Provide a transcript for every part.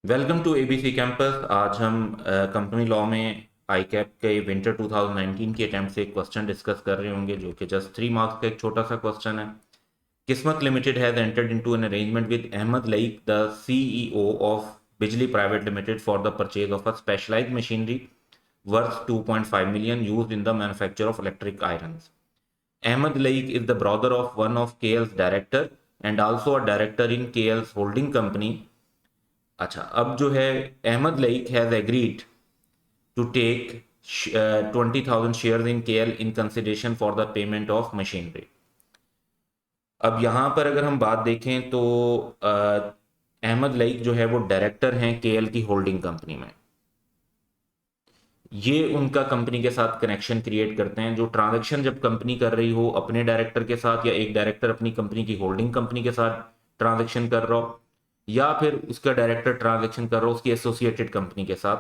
Welcome to ABC campus. आज हम company law में आईकैप के विंटर 2019 के अटैम्प्ट से एक क्वेश्चन डिस्कस कर रहे होंगे जो कि जस्ट 3 मार्क्स का एक छोटा सा क्वेश्चन है। Kismat limited has entered into an arrangement with Ahmed Laeeq the CEO of Bijli private limited for the purchase of a specialized machinery worth 2.5 million used in the manufacture of electric irons. Ahmed Laik is the brother of one of KL's director and also a director in KL's holding company. अच्छा, अब जो है Ahmad Laiq has agreed to take 20,000 share in KL in consideration for the payment of machinery. अब यहाँ पर अगर हम बात देखें तो अहमद लईक जो है वो डायरेक्टर हैं केएल की होल्डिंग कंपनी में। ये उनका कंपनी के साथ कनेक्शन क्रिएट करते हैं। जो ट्रांजैक्शन जब कंपनी कर रही हो अपने डायरेक्टर के साथ या एक डायरेक्टर अपनी कंपनी की होल्डिंग कंपनी के साथ ट्रांजैक्शन कर रहा हो या फिर उसका डायरेक्टर ट्रांजैक्शन कर रहा हो उसकी एसोसिएटेड कंपनी के साथ,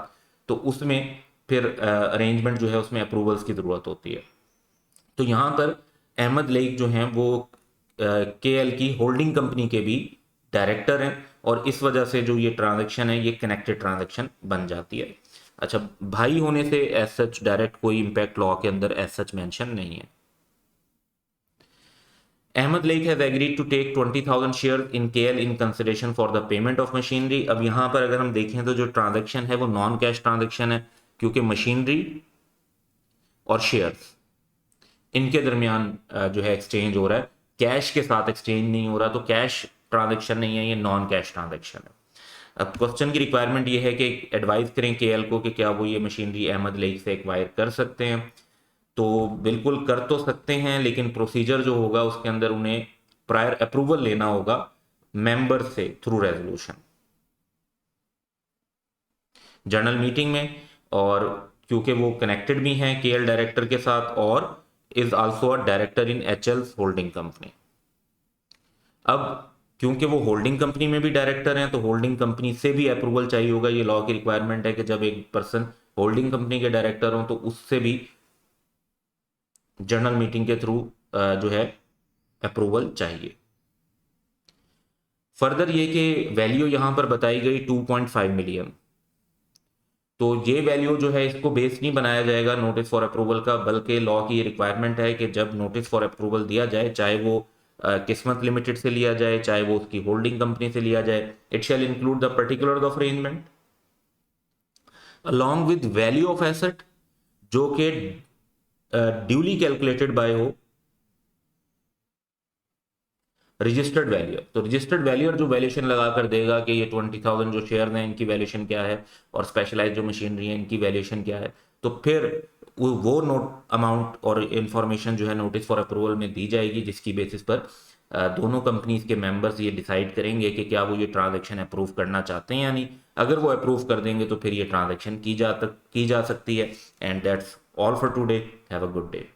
तो उसमें फिर अरेंजमेंट जो है उसमें अप्रूवल्स की ज़रूरत होती है। तो यहाँ पर अहमद लईक जो हैं वो केएल की होल्डिंग कंपनी के भी डायरेक्टर हैं और इस वजह से जो ये ट्रांजैक्शन है ये कनेक्टेड ट्रांजैक्शन बन जाती है। अच्छा, भाई होने से एज सच डायरेक्ट कोई इंपैक्ट लॉ के अंदर एज सच मेंशन नहीं है। Ahmad Laiq has agreed to take 20,000 share in KL in consideration for the payment of machinery. अब यहाँ पर अगर हम देखें तो जो ट्रांजैक्शन है वो नॉन कैश ट्रांजैक्शन है क्योंकि मशीनरी और शेयर्स इनके दरमियान जो है एक्सचेंज हो रहा है, कैश के साथ एक्सचेंज नहीं हो रहा, तो कैश ट्रांजैक्शन नहीं है, ये नॉन कैश ट्रांजैक्शन है। अब क्वेश्चन की रिक्वायरमेंट ये है कि एडवाइस करें केएल को कि क्या वो ये मशीनरी अहमद लेक से एक्वायर कर सकते हैं। तो बिल्कुल कर तो सकते हैं, लेकिन प्रोसीजर जो होगा उसके अंदर उन्हें प्रायर अप्रूवल लेना होगा मेंबर से थ्रू रेजोल्यूशन जनरल मीटिंग में। और क्योंकि वो कनेक्टेड भी हैं केएल डायरेक्टर के साथ और is also a director in HLS holding company. अब क्योंकि वो होल्डिंग कंपनी में भी डायरेक्टर हैं तो होल्डिंग कंपनी से भी अप्रूवल चाहिए होगा। ये लॉ की रिक्वायरमेंट है कि जब एक पर्सन होल्डिंग कंपनी के डायरेक्टर हो तो उससे भी जनरल मीटिंग के थ्रू जो है अप्रूवल चाहिए। फर्दर ये कि वैल्यू यहां पर बताई गई 2.5 मिलियन, तो ये वैल्यू जो है इसको बेस नहीं बनाया जाएगा नोटिस फॉर अप्रूवल का, बल्कि लॉ की रिक्वायरमेंट है कि जब नोटिस फॉर अप्रूवल दिया जाए, चाहे वो किस्मत लिमिटेड से लिया जाए चाहे वो उसकी होल्डिंग कंपनी से लिया जाए, it shall include the particular of arrangement along with value of asset जो कि ड्यूली कैलकुलेटेड बाय हो रजिस्टर्ड वैल्यूअर। तो रजिस्टर्ड वैल्यूअर जो वैल्यूएशन लगा कर देगा कि ये 20,000 जो शेयर हैं इनकी वैल्यूएशन क्या है और स्पेशलाइज जो मशीनरी है इनकी वैल्यूएशन क्या है, तो फिर वो नोट अमाउंट और इन्फॉर्मेशन जो है नोटिस फॉर अप्रूवल में दी जाएगी, जिसकी बेसिस पर दोनों कंपनीज के मेंबर्स ये डिसाइड करेंगे कि क्या वो ये ट्रांजैक्शन अप्रूव करना चाहते हैं या नहीं। अगर वो अप्रूव कर देंगे तो फिर ये ट्रांजैक्शन की जा सकती है। And that's all for today. Have a good day.